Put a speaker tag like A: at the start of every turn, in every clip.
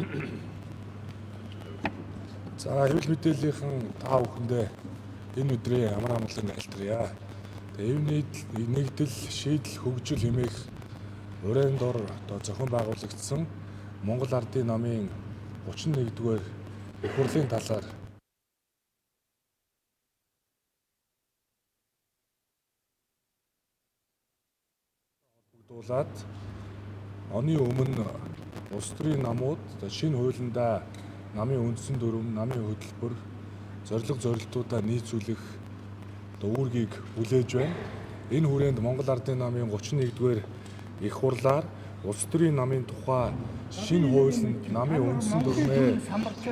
A: За хэвлэл мэдээллийнхэн та бүхэндээ энэ өдрийн амар амгалан айлтгая. Тэгээ энэ нэгдэл шийдэл хөгжил хэмээх урийн дор зохион байгуулагдсан Монгол Ардын намын 31-р их хурлын талаар холбогдуулаад оны өмнө улс төрийн намууд шинэ хуулиндаа намын үндсэн дүрм, намын хөтөлбөр, зорилтуудаа нийцүүлэх үүргийг хүлээж байна. Энэ хүрээнд Монгол Ардын намын 31-р их хурлаар улс төрийн намын тухай шинэ хуулинд намын үндсэн дүрмээ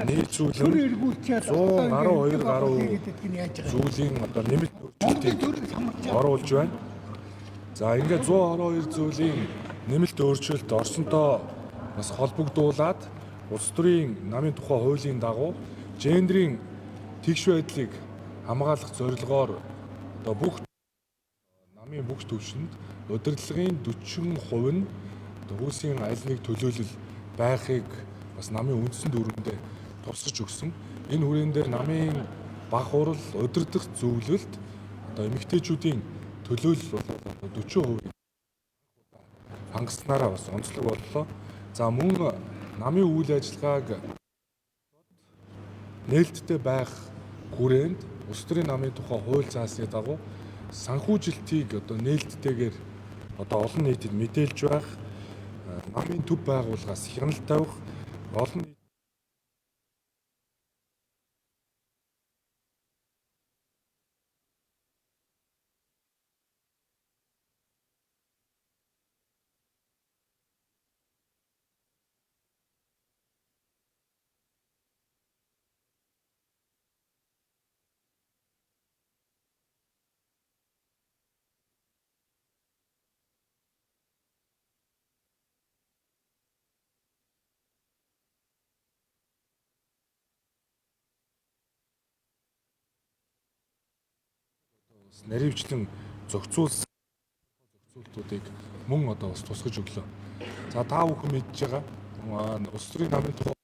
A: нийцүүлэн 112 гаруй зүйлийн нэмэлт өөрчлөлтийг оруулж байна. За ингээд 112 зүйлийн нэмэлт өөрчлөлт орсонтой бас холбогдуулаад улс төрийн намын тухай хуулийн дагуу гендрийн тэгш байдлыг хамгаалах зорилгоор бүх намын бүх түвшинд удирдлагын 40% нь хүйсийн аль нэг төлөөлөл байхыг бас намын үндсэн дүрмэнд тусгаж өгсөн. Энэ хүрээнд дээр намын бага хурал удирдах зөвлөлд эмэгтэйчүүдийн төлөөлөл бол 40% хангаснараа бас онцлог боллоо. За мөн намын үйл ажиллагааг нээлттэй байх хүрээнд улс төрийн намын тухай хууль заасны дагуу санхүүжилтийг нээлттэйгээр олон нийтэд мэдээлж байх, намын төв байгууллагаас хяналт тавих, олон нийт наривчлан зохицуултуудыг мөн бас тусгаж өглөө. За та бүхэн мэдж байгаа улс төрийн намын тухай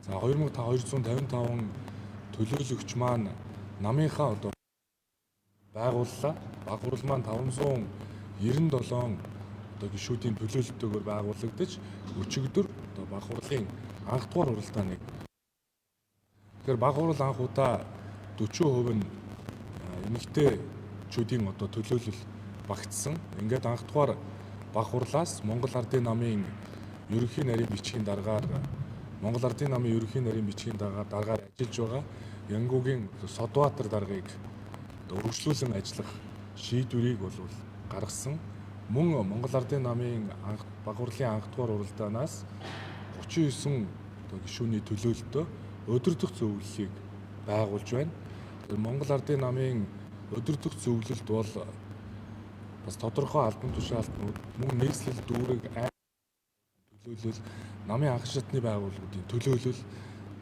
A: за 2255 төлөөлөгч маань намынхаа байгууллаа. Бага хурал маань 597 гишүүдийн төлөөлөлтөөр байгуулагдаж өчигдөр бага хурлын анх дугаар хуралдаа нэг. Тэгэхээр бага хурал анх удаа 40% нь эмэгтэйчүүдийн төлөөлөл багтсан. Ингээд анх дугаар бага хурлаас Монгол Ардын намын ерөнхий нарийн бичгийн дараагаар Монгол Ардын намын ерөнхий нарийн бичгийн дараагаар ажиллаж байгаа Янгуугийн Содбаатар даргаыг өргөжлүүлэн ажиллах шийдвэрийг бол гаргасан. Мөн Монгол Ардын намын бага хурлын анх дугаар уралдаанаас 39 гишүүний төлөөлөлтөд удирдах зөвлөлийг байгуулж байна. Монгол Ардын намын удирдах зөвлөлд бол бас тодорхой албан тушаалтнууд мөн нийслэл дүүрэг төлөөлөл, намын анх шатны байгууллагуудын төлөөлөл,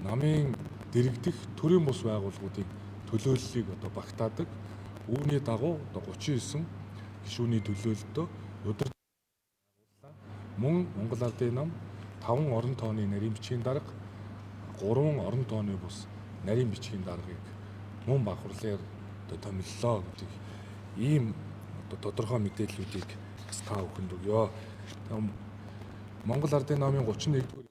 A: намын дэргэдэх төрийн бус байгууллагуудын төлөөллийг багтаадаг. Үүний дагуу 39 гишүүний төлөөлөлтөд удирдах мөн Монгол Ардын нам 5 орон тооны нарийн бичгийн дарга, 3 орон тооны бус нарийн бичгийн даргыг мөн бага хурлаар томиллоо гэдэг ийм тодорхой мэдээллүүдийг бас та бүхэнд өгье. Монгол Ардын намын 31-р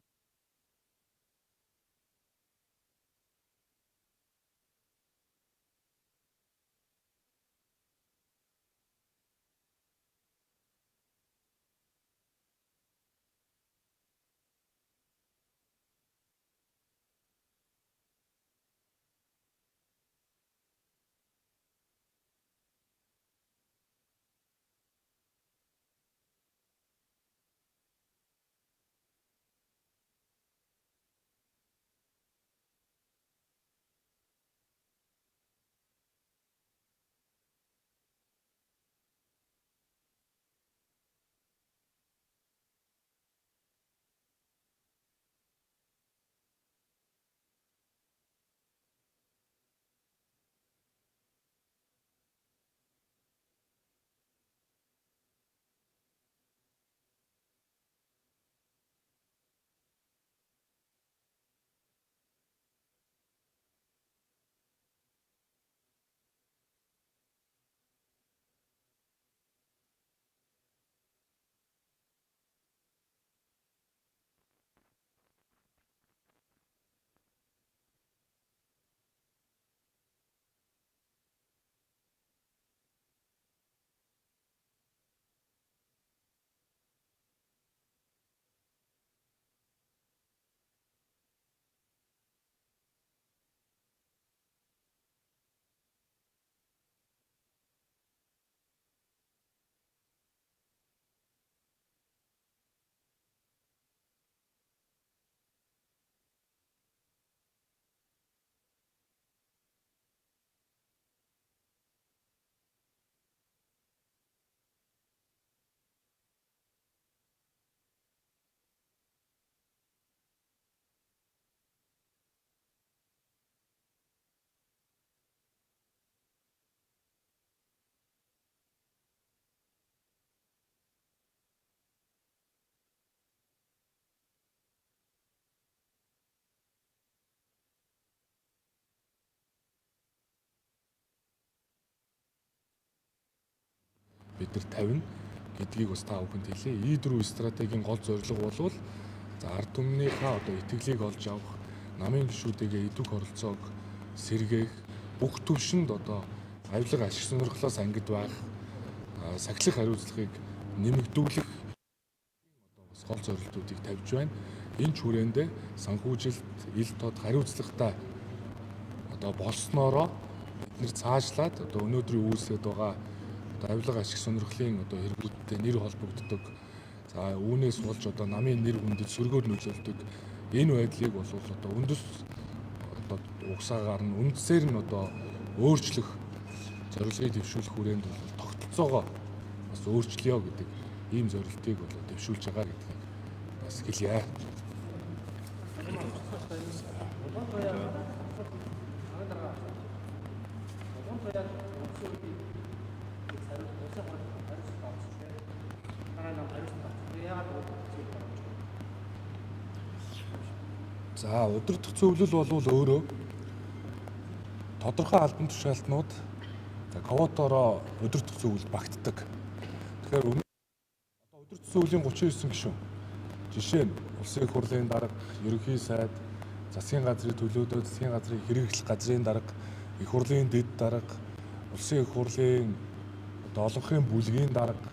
A: бид нар тавина гэдгийг бас та бүхэнд хэлье. E4 стратегийн гол зорилго бол ард түмнийхээ итгэлийг олж авах, намын гишүүдээ идэх оролцоог сэргээх, бүх төвшөнд авилга ашиг сонирхлоос ангид байх, сахилах хариуцлагыг нэмэгдүүлэх бас гол зорилтуудыг тавьж байна. Энэ ч хүрээндээ санхүүжилт, ил тод хариуцлагатай болсноороо бид нэр цаашлаад өнөөдрийн үүсэт байгаа авилга ашиг сонирхлын хэрэглэлтэй нэр холбогддог. За үүнээс болж намын нэр хүндэд сөргөөр нөлөөлдөг. Энэ байдлыг бол үндэс угсаагаар нь үндсээр нь өөрчлөх зорилгыг дэвшүүлэх хүрээнд тогтолцоогоо бас өөрчлөё гэдэг ийм зорилтыг дэвшүүлж байгаа гэдгийг бас хэлье. За удирдах зөвлөл бол өөрөө тодорхой албан тушаалтнууд квотоороо удирдах зөвлөл багтдаг. Тэгэхээр удирдах зөвлөлийн 39 гишүүн. Жишээ нь улсын их хурлын дарга, ерөнхий сайд, засгийн газрын төлөөдөө засгийн газрын хэрэгжлэх газрын дарга, их хурлын дэд дарга, улсын их хурлын олонхын бүлгийн дарга,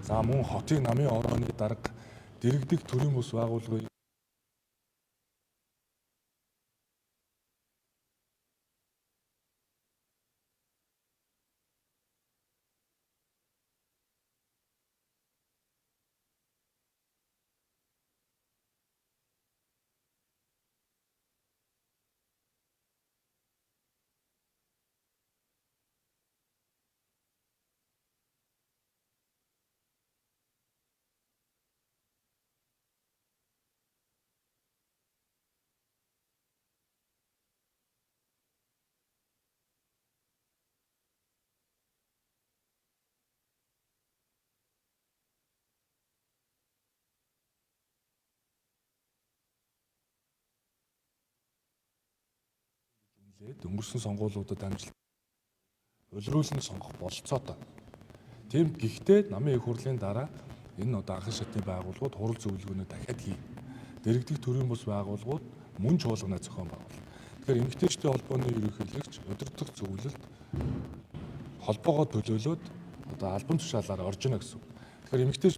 A: за мөн хотын намын орооны дарга, дэргэдэх төрийн бус байгууллагын хэлээд өнгөрсөн сонгуулиудад амжилт улируулан сонгох бололцоотой. Тийм гэхдээ намын их хурлын дараа энэ одоо анхан шатны байгууллагууд хурал зөвлөгөөнөө дахиад хий. Дэргэдэх төрийн бус байгууллагууд мөн чуулгана зохион байгуул. Тэгэхээр эмэгтэйчдийн холбооны ерөнхийлөгч удирдах зөвлөлд холбоогоо төлөөлөөд одоо албан тушаалаар орж ийнэ гэсэн. Тэгэхээр эмэгтэй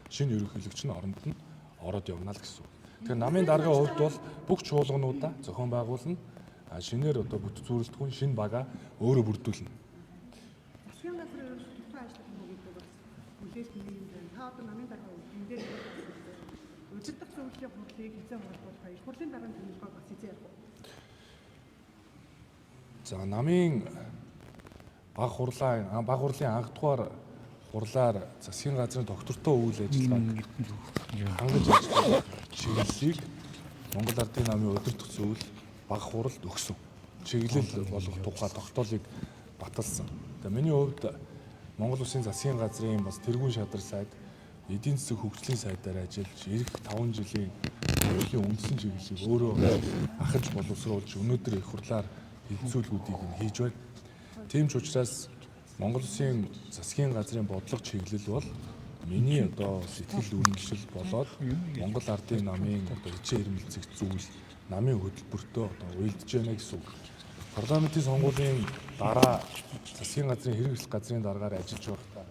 A: шинэ ерөнхийлөгч нь оронд нь ороод явна л гэсэн. Тэгэхээр намын даргын хувьд бол бүх чуулгануудаа зохион байгуулна. Шинээр одоо бүт зүрэлтгүүн шинэ бага өөрөө бүрдүүлнэ.
B: Засгийн газрын ерөнхийлөгчийн ажлын бүгд бас үлээж хийх юм. Та одоо намын дарга эндээ удирдах зөвлөлийн хурлыг хэзээ холбуулах их хурлын даргын төлөвлөгөөг бас хэзээ ярих вэ?
A: За намын баг хурлын анх дугаар хурлаар засгийн газрын доктортой үйл ажиллагааг хангаж ажиллах чиглэлийг Монгол Ардын намын удирдах зөвлөл баг хуралд өгсөн. Чиглэл болох тухай тогтоолыг баталсан. Тэгээ миний хувьд Монгол Улсын засгийн газрын бас тэргуун шадар сайд, эдийн засаг хөгжлийн сайдаар ажиллаж, эх 5 жилийн хуулийн үндсэн чиглэлийг өөрөө ахиж боловсруулж өнөөдөр их хурлаар хэлэлцүүлгүүдийг нь хийж байна. Тийм ч учраас Монгол Улсын засгийн газрын бодлого чиглэл бол миний одоо сэтгэл үнэмшил болоод Монгол Ардын намын одоо хичээл ирмэлцэх зүйл намын хөтөлбөртөө одоо уялдж байна гэсэн үг. Парламентын сонгуулийн дараа засгийн газрын хэрэг эрхлэх газрын дараагаар ажиллаж байхдаа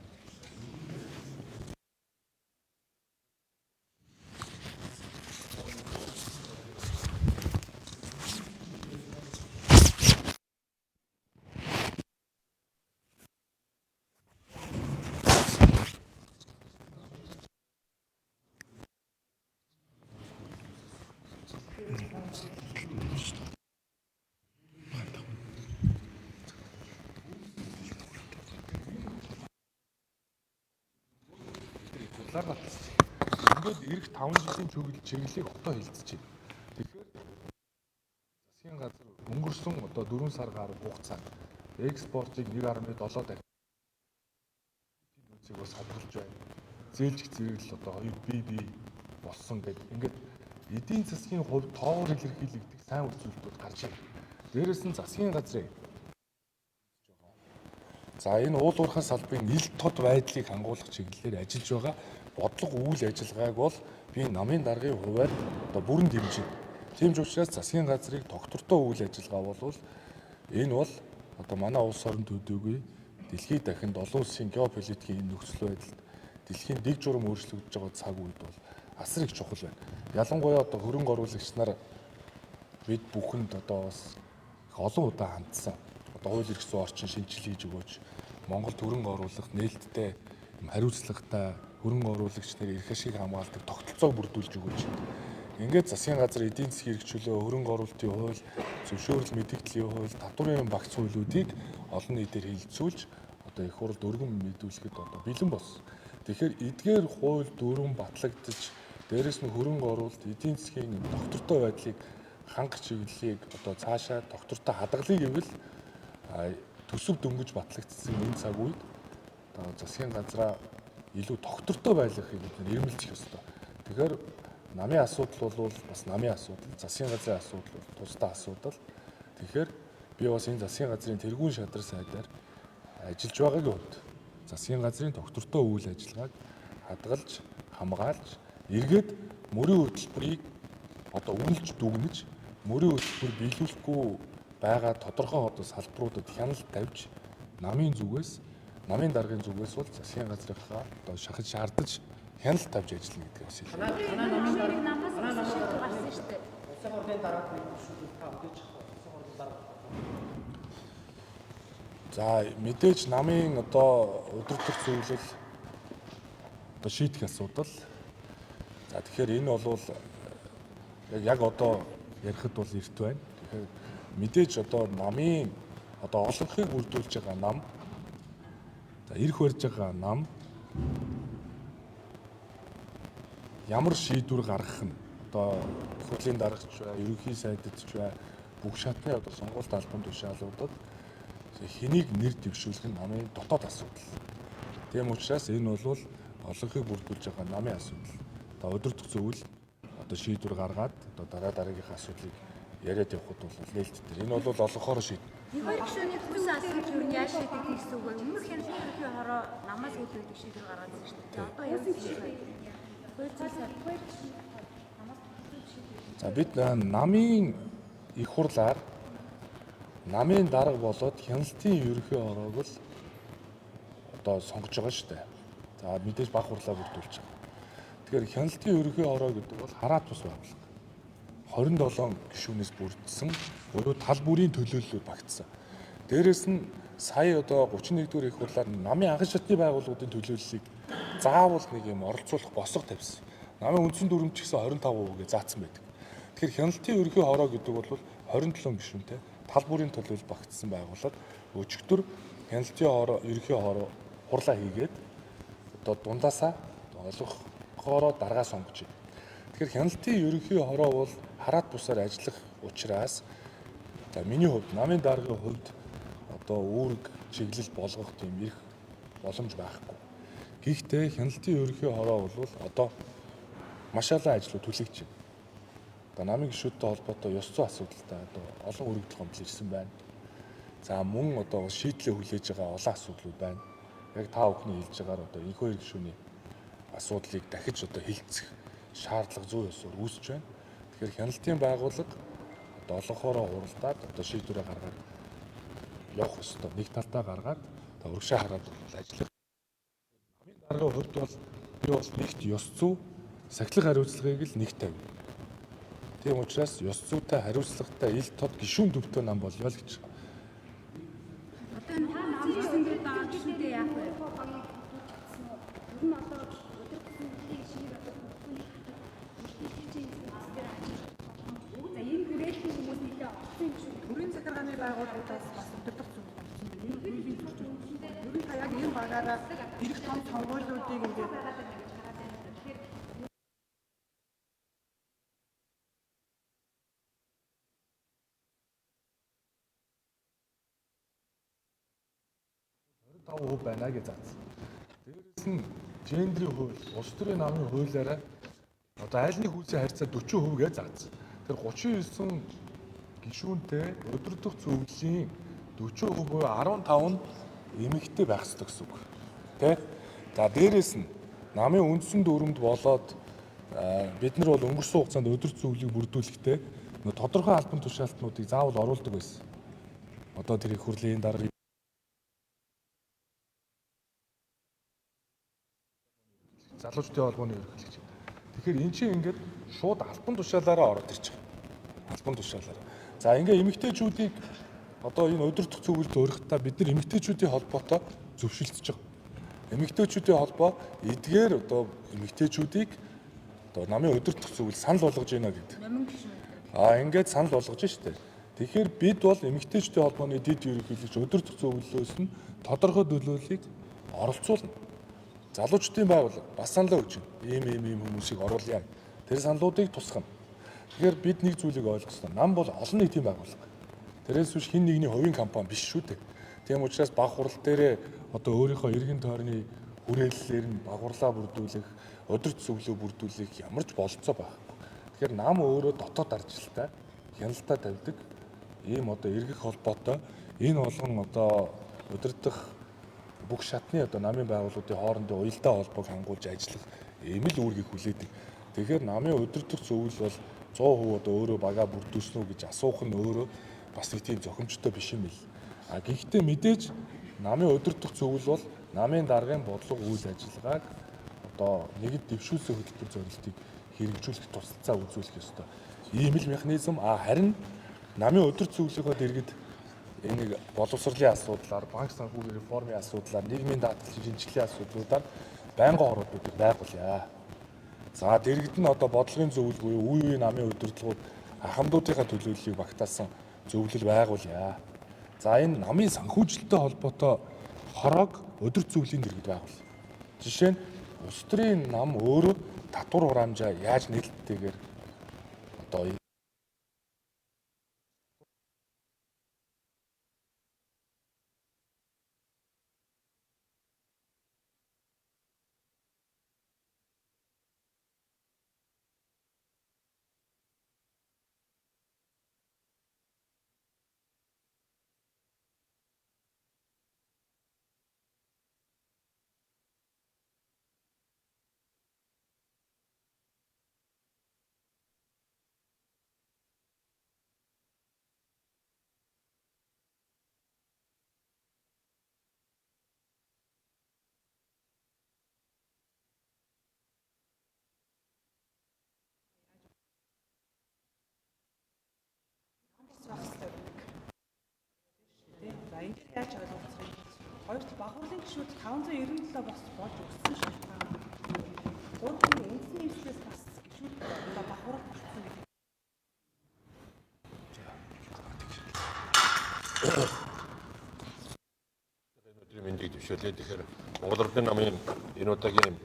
A: ингээд эх 5 жилийн чиглэлийг одоо хэлцэж байна. Тэгэхээр засгийн газар өнгөрсөн одоо 4 сар гаруй хугацаанд экспортыг 1.7 дахин үнцийг бас хадгалж байна. Зээлжих зэрэгэл одоо 2 бий болсон гэдэг. Ингээд эдийн засгийн хувьд тоогоор илэрхийлэгдэх сайн үзүүлэлтүүд гарч байна. Дээрээс нь засгийн газрын за энэ уул уурхай салбарын ил тод байдлыг хангуулах чиглэлээр ажиллаж байгаа бодлого үйл ажиллагааг бол би намын даргын хувьд одоо бүрэн дэмжинэ. Тийм ч учраас засгийн газрыг доктортой үйл ажиллагаа бол энэ бол одоо манай улс орон төдийгүй дэлхийд дахинд олон улсын геополитикийн нөхцөл байдалд дэлхийн дэг журам өөрчлөгдөж байгаа цаг үед бол асар их чухал байна. Ялангуяа одоо хөрөнгө оруулагч нар бид бүхэнд одоо бас олон удаа хандсан. Одоо хууль эрх зүйн орчин шинжил хийж өгөөч. Монголд хөрөнгө оруулах нээлттэй хариуцлагатай хөрөнгө оруулагч нар эрх ашиг хамгаалдаг тогтолцоог бүрдүүлж өгөөч. Ингээд засгийн газар эдийн засгийн хэрэгчлөө, хөрөнгө оруулалтын хууль, зөвшөөрөл мэдээллийн хууль, татварын багц хуулиудыг олон нийтээр хэлэлцүүлж одоо их хурлд өргөн мэдүүлэхэд одоо бэлэн болсон. Тэгэхээр эдгээр хууль дүрм батлагдаж, дээрэс нь хөрөнгө оруулалт, эдийн засгийн доктортой байдлыг хангах чиглэлийг одоо цаашаа доктортой хадгалъя гэвэл төсөв дөнгөж батлагдсан энэ цаг үед засгийн газраа илүү доктортой байлгахыг бид нэрмэлцэх ёстой. Тэгэхээр намын асуудал бол бас намын асуудал, засгийн газрын асуудал бол тусдаа асуудал. Тэгэхээр би бас энэ засгийн газрын тэргуун шадар сайдаар ажиллаж байгаагийн хувьд засгийн газрын доктортой үйл ажиллагааг хадгалж, хамгаалж, эргээд мөрийн хөтөлбөрийг одоо үнэлж дүгнэж, мөрийн хөтөлбөр биелүүлэхгүй байгаа тодорхой одоо салбаруудад хяналт тавьж, намын зүгээс, намын даргын зүгээс бол засгийн газрынхаа одоо шахаж шаардаж хяналт тавьж ажиллана гэдэг бас хэлээ. За мэдээж намын одоо удирдах зөвлөл одоо шийдэх асуудал. За тэгэхээр энэ бол яг одоо ярихад бол эрт байна. Тэгэхээр мэдээж одоо намын одоо олонхыг бүрдүүлж байгаа нам, за ирэх барьж байгаа нам ямар шийдвэр гаргах нь одоо хурлын даргач бай, ерөнхий сайдч бай, бүх шатны одоо сонгуульт албан тушаалуудад хэнийг нэр дэвшүүлэх нь намын дотоод асуудал. Тийм учраас энэ бол олонхийг бүрдүүлж байгаа намын асуудал. Одоо удирдах зөвлөл одоо шийдвэр гаргаад одоо дараагийнхаа асуудлыг яриад явхад бол нээлттэй. Энэ бол олонхоор шийдэх.
C: Нэг хоёр гишүүний хүссэн асуудал юу яаж шийдэх гэсэн үг вэ? Өмнөх хяналтын ерөнхий хороо намаас үүдэлдэг шийдвэр гаргаад ирсэн шүү дээ. Одоо яг
A: за бид намын их хурлаар намын дарга болоод хяналтын ерөнхий хороог л одоо сонгож байгаа шүү дээ. За мэдээж баг хурлаа бүрдүүлж байгаа. Тэгэхээр хяналтын ерөнхий хороо гэдэг бол хараат бус байгууллага. 27 гишүүнээс бүрдсэн буюу тал бүрийн төлөөллөөр багтсан. Дээрээс нь сая одоо 31-р их хурлаар намын анхан шатны байгууллагуудын төлөөллийг заавал нэг юм оролцуулах босго тавьсан. Намын үндсэн дүрмж гэсэн 25% гээ заасан байдаг. Тэгэхээр хяналтын ерөнхий хороо гэдэг бол 27 гишүүнтэй тал бүрийн төлөөлөл багтсан байгууллага өчигдөр хяналтын хороо ерөнхий хороо хурлаа хийгээд одоо дундаасаа олонхоороо даргаа сонгож байна. Тэгэхээр хяналтын ерөнхий хороо бол хараат бусаар ажиллах учраас одоо миний хувьд намын даргын хувьд одоо үүрэг чиглэл болгох тийм их боломж байхгүй. Гэхдээ хяналтын ерөнхий хороо бол одоо маш олон ажлууд түлхэгч байна. Одоо намын гишүүдтэй холбоотой ёс зүйн асуудалтай одоо олон өргөдөл гомдол ирсэн байна. За мөн одоо шийдлээ хүлээж байгаа олон асуудлууд байна. Яг та бүхний хэлж байгаагаар одоо энэ хоёр гишүүний асуудлыг дахиж одоо хилцэх шаардлага зүй ёсоор үүсэж байна. Тэгэхээр хяналтын байгууллага одоо олонхоороо хуралдаад одоо шийдвэрээ гаргаад явах ёстой. Нэг талдаа гаргаад одоо урагшаа хараад ажиллах. Намын даргын хувьд бол би бол нэгт ёс зүй сахилах хариуцлагыг л нэг тавь. Тийм учраас ёс зүйтэй хариуцлагатай ил тод гишүүн төвтэй нам болёо л гэж.
C: одоо энэ намын гишүүнүүд байгаа гишүүнтэй яах вэ?
B: Бүрийн захиргааны байгууллагуудаас бас удирдах зүйл болсон. Энэ хуулийн зөрчил. Ер нь та яг энэ багаараа ирэх том сонгуулиудыг ингээд
A: %5 байна гэж заасан. Дээрээс нь гендрийн хууль, улс төрийн намын хуулиараа одоо аль нэг хүнсийн харьцаа 40% гэж заасан. Тэр 39 гишүүнтэй удирдах зөвлөлийн 40% буюу 15 нь эмэгтэй байх ёстой гэсэн үг. Тэ? За дээрээс нь намын үндсэн дүрмд болоод бид нар бол өнгөрсөн хугацаанд удирдах зөвлөлийг бүрдүүлэхдээ тодорхой албан тушаалтнуудыг заавал оруулдаг байсан. Одоо тэр их хурлын дарга залуучдын холбооны ерөнхийлөгч. Тэгэхээр эн чинь ингээд шууд албан тушаалаараа ороод ирж байгаа. Албан тушаалаараа. За ингээ эмэгтэйчүүдийг одоо энэ удирдах зөвлөлд өргөхдөө бид нар эмэгтэйчүүдийн холбоотой зөвшөлдөж байгаа. Эмэгтэйчүүдийн холбоо эдгээр одоо эмэгтэйчүүдийг одоо намын удирдах зөвлөл санал болгож байна гэдэг.
C: Намын гишүүн.
A: Ингээд санал болгож штэ. Тэгэхээр бид бол эмэгтэйчүүдийн холбооны дэд ерөнхийлөгч удирдах зөвлөлөөс нь тодорхой төлөвлөлийг оролцуулна. Залуучдын байгууллага бас саналаа өгч байна. Ийм хүмүүсийг оруулъя. Тэр саналуудыг тусгана. Тэгэхээр бид нэг зүйлийг ойлгох ёстой. Нам бол олон нийтийн байгууллага. Тэрээс биш хин нэгний хувийн компани биш шүү дээ. Тийм учраас баг хурал дээрээ одоо өөрийнхөө эргэн тойрны хүрээллээр нь баг хурлаа бүрдүүлэх, удирдах зөвлөлөө бүрдүүлэх ямар ч болцоо байхгүй. Тэгэхээр нам өөрөө дотоод аржилтаа хяналтаа тавьдаг ийм одоо эргэх холбоотой энэ болгон одоо удирдах бүх шатны одоо намын байгууллагуудын хоорондын уялдаа холбоог хангуулж ажиллах ийм л үүргийг хүлээдэг. Тэгэхээр намын удирдах зөвлөл бол 100% одоо өөрөө багаа бүрдүүлсэн үү гэж асуух нь өөрөө бас нэг тийм зохимжтой биш юм бэл. Гэхдээ мэдээж намын удирдах зөвлөл бол намын даргын бодлого үйл ажиллагааг одоо нэгд дэвшүүлсэн хөтөлбөр зорилтыг хэрэгжүүлэх тусалцаа үзүүлэх ёстой. Ийм л механизм харин намын удирдах зөвлөлийнхөө дэргэд энийг боловсролын асуудлаар, банк санхүүгийн реформын асуудлаар, нийгмийн даатгалын шинжилгээний асуудлуудаар байнгын хоруудыг байгуулъя. За дэргэд нь одоо бодлогын зөвлөл буюу үе үе намын удирдлагууд хамтдуудынхаа төлөөллийг багтаасан зөвлөл байгуулъя. За энэ намын санхүүжилттэй холбоотой хороог удирдах зөвлөлийн дэргэд байгуулъя. Жишээ нь улс төрийн нам өөрөө татвар хураамжаа яаж нийлдэгээр одоо
B: Бахуурлын гишүүд 597 болж өссөн шалтгаан. Гурван үндсэн нийслэлээс бас гишүүд одоо бахуурах болсон гэдэг.
D: Өнөөдрийн мэндийг дэвшүүлээ. Тэгэхээр Монгол Улсын намын энэ удаагийн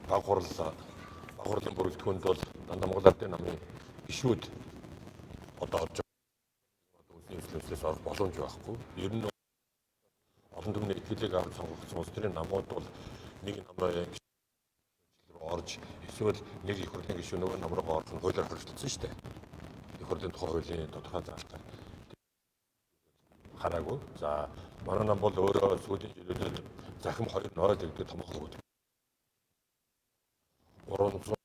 D: бахуурлын бүрэлдэхүүнд бол дандаа Монгол Улсын намын гишүүд одоо орж үндсэн нийслэлээс орох боломж байхгүй. Ер нь олон түмний итгэлийг авч сонгогдсон улс төрийн намууд бол нэг намын орж эсвэл нэг их хурлын гишүүн нөгөө нам руу орох нь хуулиар хоригдсон шүү дээ. Их хурлын тухай хуулийн тодорхой заалтаар хараагүй. За манай нам бол өөрөө сүүлийн жилүүдэд захим 2.0 гэдэг томоохон өгдөг. 300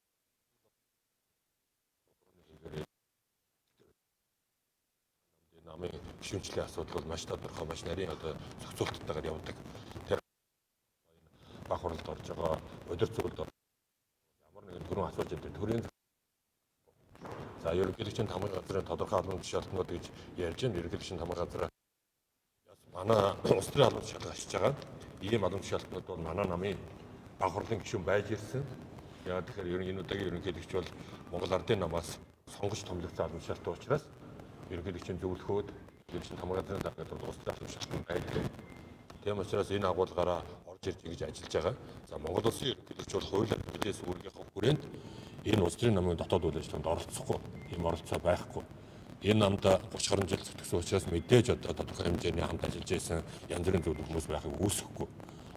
D: намын гишүүнчлийн асуудал бол маш тодорхой, маш нарийн одоо зохицуулалттайгаар явдаг. Тэр баг хурлд орж байгаа өдөр зүйлд ямар нэгэн төрөн асууж байдаг төрийн за ерөнхийлөгчийн тамгын газрын тодорхой албан тушаалтнууд гэж ярьж байна. Ерөнхийлөгчийн тамгын газар манай улс төрийн албан тушаалыг ашиглаж байгаа. Ийм албан тушаалтнууд бол манай намын баг хурлын гишүүн байж ирсэн. Яагаад тэгэхээр энэ удаагийн ерөнхийлөгч бол Монгол Ардын намаас сонгож томилогдсон албан тушаалтай учраас ерөнхийлөгчийн зөвлөхөөд ерөнхийлөгчийн тамгын газрын дарга улс төрийн албан тушаалт байдаг. Тийм учраас энэ агуулгаараа орж ирж гэж ажиллаж байгаа. За Монгол улсын ерөнхийлөгч бол хуулиар билээс үүргийнхээ хүрээнд энэ улс төрийн намын дотоод үйл ажиллагаанд оролцохгүй, ийм оролцоо байхгүй. Энэ намд 30 гаруй жил зүтгэсэн учраас мэдээж одоо тодорхой хэмжээний хамт ажиллаж байсан янз бүрийн зөвлөх хүмүүс байхыг үүсэхгүй.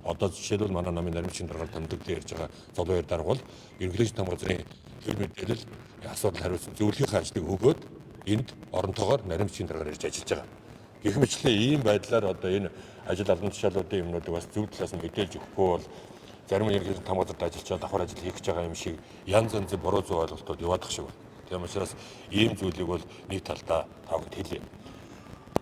D: Одоо жишээлбэл манай намын наримчин даргаар томилогдсон ярьж байгаа Золбаяр дарга бол ерөнхийлөгчийн тамгын газрын хэл мэдээлэл асуудал хариуцсан зөвлөхийн ажлыг өгөөд энд оронтойгоор наримчин даргаар ирж ажиллаж байгаа. Гэх мэтлээ ийм байдлаар одоо энэ ажил албан тушаалуудын юмнуудыг бас зөв талаас нь мэдээлж өгөхгүй бол зарим ерөнхийлөгчийн тамгын газарт ажиллаж давхар ажил хийх гэж байгаа юм шиг янз янзын буруу зөв ойлголтууд яваадах шиг байна. Тийм учраас ийм зүйлийг бол нийт талдаа тавхад хэлье.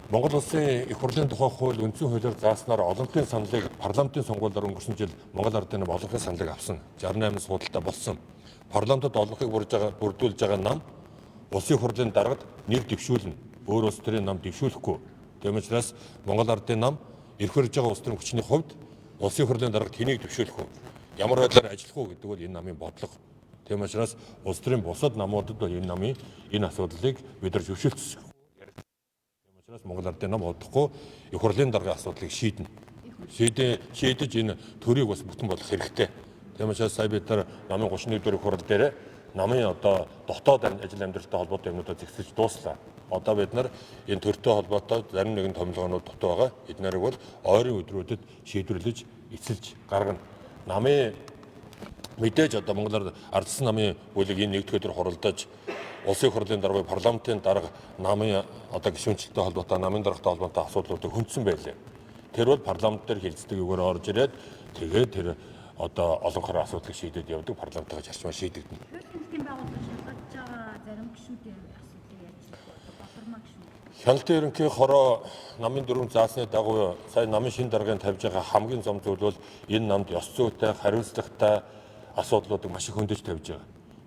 D: Монгол улсын их хурлын тухай хууль үндсэн хуулиар зааснаар олонхын саналыг парламентын сонгуулиар өнгөрсөн жил Монгол Ардын нам олонхын саналыг авсан. 68 суудалтай болсон. Парламентод олонхыг бүрдүүлж байгаа нам улсын хурлын даргад нэр дэвшүүлнэ. Өөр улс төрийн нам дэвшүүлэхгүй. Тийм учраас Монгол Ардын нам эрх барьж байгаа улс төрийн хүчний хувьд улсын хурлын даргад хэнийг дэвшүүлэх вэ? Ямар байдлаар ажиллах вэ гэдэг бол энэ намын бодлого. Тийм учраас улс төрийн бусад намуудад бол энэ намын энэ асуудлыг бид нар зөвшөөрсөн. Тийм учраас Монгол Ардын нам удахгүй их хурлын даргын асуудлыг шийднэ. Шийдэж энэ төрийг бас бүтэн болгох хэрэгтэй. Тийм учраас сая бид нар намын 31 дэх хурал дээр намын одоо дотоод ажил амьдралтай холбоотой юмнуудаа зэгсэж дууслаа. Одоо бид нар энэ төртэй холбоотой зарим нэгэн томилгоонууд дутуу байгаа. Эднэрийг бол ойрын өдрүүдэд шийдвэрлэж эцэлж гаргана. Намын мэдээж одоо Монгол Ардсан намын бүлэг энэ нэгдүгээр өдөр хуралдаж улсын хурлын дарга парламентын дарга намын одоо гишүүнчлэлтэй холбоотой намын даргатай холбоотой асуудлуудыг хөндсөн байлээ. Тэр бол парламент дээр хилцдэг үгээр орж ирээд тэгээд тэр одоо олонхоор асуудлыг шийдээд явдаг парламентаа зарчмаар шийдэгдэнэ.
C: Хяналтын байгууллага шалгаж байгаа зарим гишүүдийн асуудлыг яаж бохирмаа гишүүд.
D: Хяналтын ерөнхий хороо намын дүрм заасны дагуу сая намын шин даргын тавьж байгаа хамгийн зам зүйл бол энэ намд ёс зүйтэй, хариуцлагатай асуудлуудыг маш их хөндөж тавьж байгаа.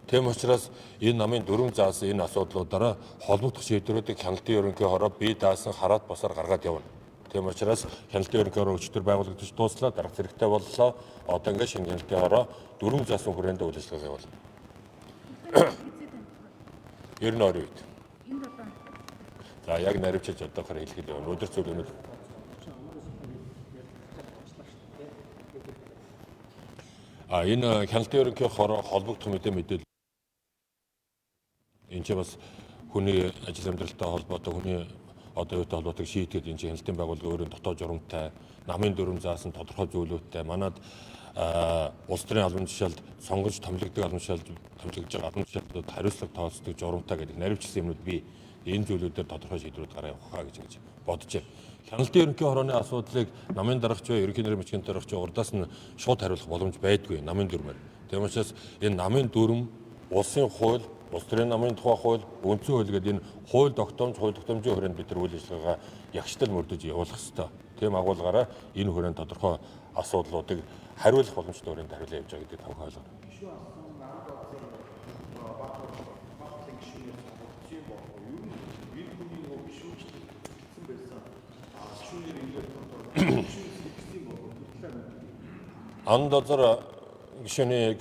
D: Тийм учраас энэ намын дүрм заасан энэ асуудлуудаараа холбогдох шийдвэрүүдийг хяналтын ерөнхий хороо бие даасан хараад босоор гаргаад явна. Тийм учраас хяналтын ерөнхий хороо өчтөр байгуулагдаж дууслаа, дарга зэрэгтэй боллоо. Одоо ингээд шинэ хяналтын хороо дүрм заасан хүрээндээ үйл ажиллагаа явуулна. 92 үед.
C: Энд одоо
D: За яг наривчилж одоохоор хэлэхэд явна. Өдөр зүйл өнөд. Энэ хяналтын ерөнхий хороо холбогдох мэдээлэл энэ ч бас хүний ажил амьдралтай холбоотой хүний одоо юутай холбоотой шийдгээд энэ хяналтын байгууллага өөрийн дотоод журамтай намын дүрм заасан тодорхой зүйлүүдтэй манад улс төрийн албан тушаалд сонгож томилогддог албан тушаалд томилогдож байгаа албан тушаалтад хариуцлага тооцдог журамтай гэдэг наривчилсан юмнууд би энэ зүйлүүдээр тодорхой шийдвэрүүд гараа явуулах гэж бодож байна. Хяналтын ерөнхий хорооны асуудлыг намын даргач бай ерөнхий нэрийн бичгийн даргач урдаас нь шууд хариулах боломж байдгүй намын дүрмээр. Тийм учраас энэ намын дүрм улсын хууль, улс төрийн намын тухай хууль, үндсэн хууль гэдэг энэ хууль тогтоомжийн хүрээнд бид нар үйл ажиллагаагаа ягштал мөрдөж явуулах ёстой. Тийм агуулгаараа энэ хүрээнд тодорхой асуудлуудыг хариулах боломжтой хүрээнд хариулж явж байгаа гэдэг тавхан ойлгоно. Ан дозор гишүүнийг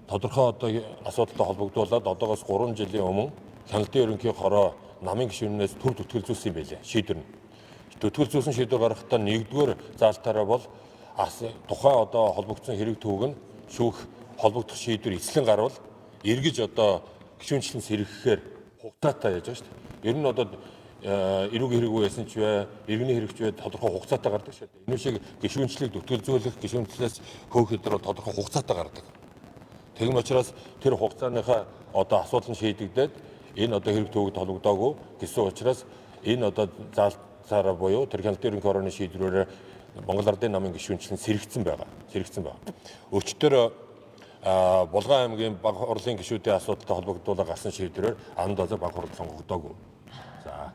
D: тодорхой одоо асуудалтай холбогдуулаад одоогоос 3 жилийн өмнө хяналтын ерөнхий хороо намын гишүүнээс төр зүтгэлзүүлсэн юм байлээ. Шийдвэр нь. Зүтгэлзүүлсэн шийдвэр гаргахдаа нэгдүгээр заалтаараа бол тухайн одоо холбогдсон хэрэг түүг нь шүүх холбогдох шийдвэр эцлэн гарвал эргэж одоо гишүүнчлэн сэргэхээр хугацаатай яаж байгаа шүү дээ. Ер нь одоо эрүүг хэрэггүй байсан ч бай, иргэний хэрэгч бай тодорхой хугацаатай гардаг шүү дээ. Энэ шиг гишүүнчлийг зүтгэлзүүлэх, гишүүнчлээс хөөх өдрөөр тодорхой хугацаатай гардаг. Тэгм учраас тэр хугацааныхаа одоо асуудал нь шийдэгдээд энэ одоо хэрэг төвөд холбогдоогүй гэсэн учраас энэ одоо заалтаараа буюу тэр хяналтын ерөнхий хорооны шийдвэрээр Монгол Ардын намын гишүүнчлэн сэргэгдсэн байгаа. Өчтөр Булган аймгийн баг хурлын гишүүдийн асуудалтай холбогдуулаад гарсан шийдвэрээр ан дозор баг хурл сонгогдоогүй. За.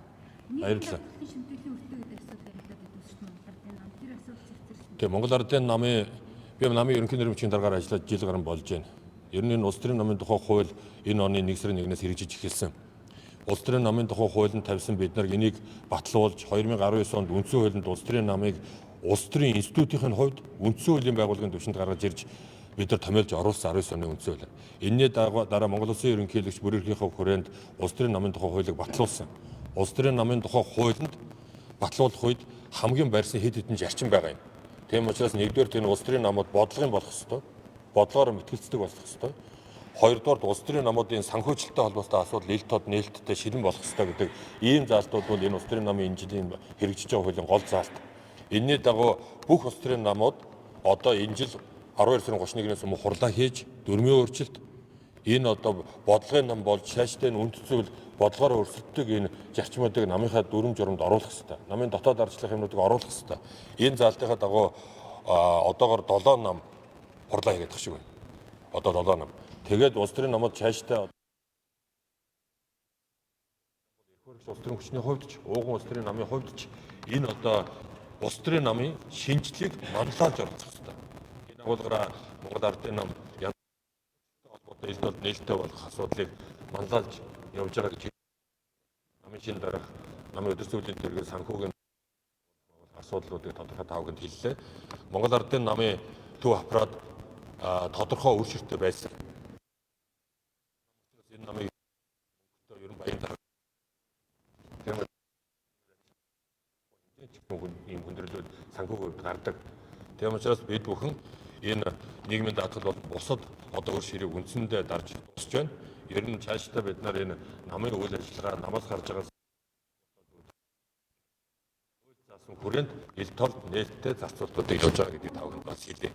D: Баярлалаа. Тэгээ Монгол Ардын намын би намын ерөнхий нэрмчийн дараагаар ажиллаж жил гарсан болж байна. Ер нь улс төрийн намын тухай хууль энэ оны 1 сарын 1-ээс хэрэгжиж эхэлсэн. Улс төрийн намын тухай хуулинд тавьсан бид нар энийг батлуулж 2019 онд үндсэн хуулинд улс төрийн намыг улс төрийн институтын хувьд үндсэн хуулийн байгууллагын түвшинд гаргаж ирж бид нар томьёолж оруулсан 19 оны үндсэн хууль. Энэний дараа Монгол Улсын ерөнхийлөгч бүрэлдэхүүнийхээ хүрээнд улс төрийн намын тухай хуулийг батлуулсан. Улс төрийн намын тухай хуулинд батлуулах үед хамгийн барьсан хэд хэдэн зарчим байгаа юм. Тийм учраас нэгдүгээр тэр улс төрийн намууд бодлогын болох ёстой. Бодлогоор мэтгэлцдэг болох ёстой. Хоёрдугаар улс төрийн намуудын санхүүжилттэй холбоотой асуудал ил тод нээлттэй шилэн болох ёстой гэдэг ийм заалтууд бол энэ улс төрийн намын энэ жилийн хэрэгжиж байгаа хуулийн гол заалт. Энэний дагуу бүх улс төрийн намууд одоо энэ жил 12 сарын 31-ээс өмнө хурлаа хийж дүрмийн өөрчлөлт энэ одоо бодлогын нам болж шааштай үнд зүйл бодлогоор өрсөлддөг энэ зарчмуудыг намынхаа дүрм журамд оруулах ёстой. Намын дотоод ардчлалын юмнуудыг оруулах ёстой. Энэ заалтынхаа дагуу одоогоор 7 нам хурлаа хийгээд тах шиг байна. Одоо 7 нам. Тэгээд улс төрийн намууд цаашдаа улс төрийн хүчний хувьд ч, ууган улс төрийн намын хувьд ч энэ одоо улс төрийн намын шинжлэлийг манлайлж оролцох хэрэгтэй. Энэ агуулгаараа Монгол Ардын нам холбоотой илтод нээлттэй болох асуудлыг манлайлж явж байгаа гэж намын шин дараах намын өдөр зөвлөлийн тэргээр санхүүгийн асуудлуудыг тодорхой тавганд хэллээ. Монгол Ардын намын төв аппарат тодорхой үр ширттэй байсан. Энэ намыг ер нь баян тарах ийм хүндрэлүүд санхүүгүүд гардаг. Тийм учраас бид бүхэн энэ нийгмийн даатгал бол бусад одоо үр ширийг үндсэндээ дарж тусч байна. Ер нь цаашдаа бид нар энэ намын үйл ажиллагаа намаас гарч байгаа заасан хүрээнд ил тод нээлттэй зарцуулалтуудыг явуулж байгаа гэдгийг тавханд бас хэлье.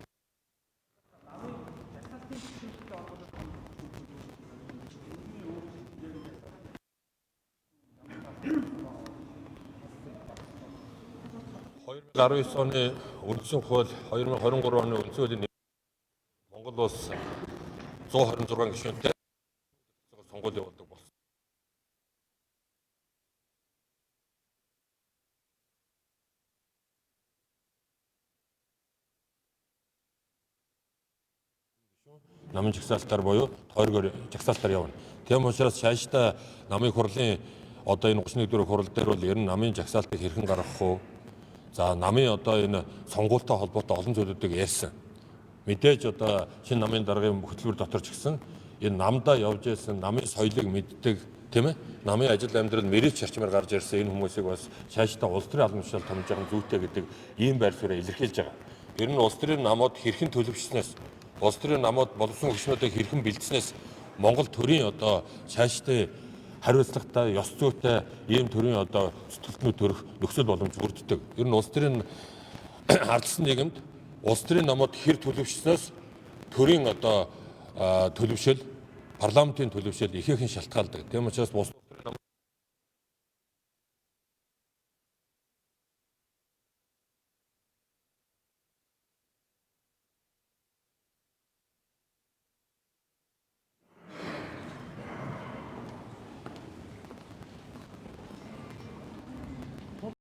D: (2019 оны үндсэн хууль 2023 оны үндсэн хуулийн Монгол улс 126 гишүүнтэй сонгуул явуулдаг болсон. Намын жагсаалтаар буюу тойргоор жагсаалтаар явна. Тийм учраас цаашдаа намын хурлын одоо энэ 31 дөрөв хурал дээр бол ер нь намын жагсаалтыг хэрхэн гаргах вэ? За намын одоо энэ сонгуультай холбоотой олон зүйлүүдийг ярьсан. Мэдээж одоо шинэ намын даргын хөтөлбөр дотор ч гэсэн энэ намдаа явж ирсэн намын соёлыг мэддэг тийм ээ. Намын ажил амьдрал мэрэгч зарчмаар гарч ирсэн энэ хүмүүсийг бас цаашдаа улс төрийн албан тушаал томж байгаа зүйтэй гэдэг ийм байр суурьаа илэрхийлж байгаа. Ер нь улс төрийн намууд хэрхэн төлөвшснээс улс төрийн намууд боловсон хүчнүүдийг хэрхэн бэлдснээс Монгол төрийн одоо цаашдаа хариуцлагатай, ёс зүйтэй ийм төрлийн одоо зүтгэлтнүүд төрөх нөхцөл боломж бүрддэг. Ер нь улс төрийн ардсан нийгэмд улс төрийн намууд хэр төлөвшснөөс төрийн одоо төлөвшөл, парламентын төлөвшөл ихээхэн шалтгаалдаг. Тийм учраас